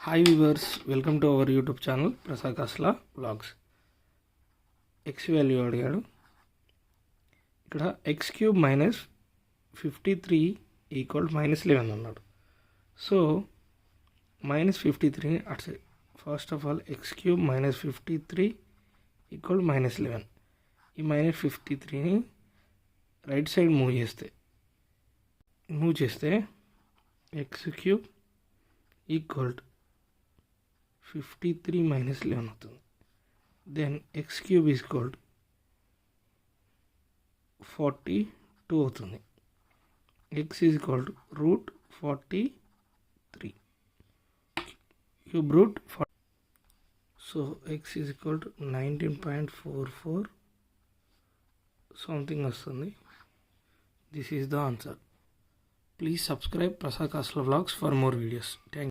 Hi viewers, welcome to our YouTube channel Prasad Kasla vlogs. X value అడిగాడు. ఇక్కడ X cube minus 53 equal -11 అన్నాడు. So -53 it's first of all X cube -53 equal -11. ఈ -53ని right side move చేస్తే X cube equal 53 - 11 అవుతుంది. Then X cube is equal 42 అవుతుంది. X is equal √43 cube root. So X is equal 19.44 something వస్తుంది. This is the answer. Please subscribe Prasad Kasla vlogs for more videos. Thank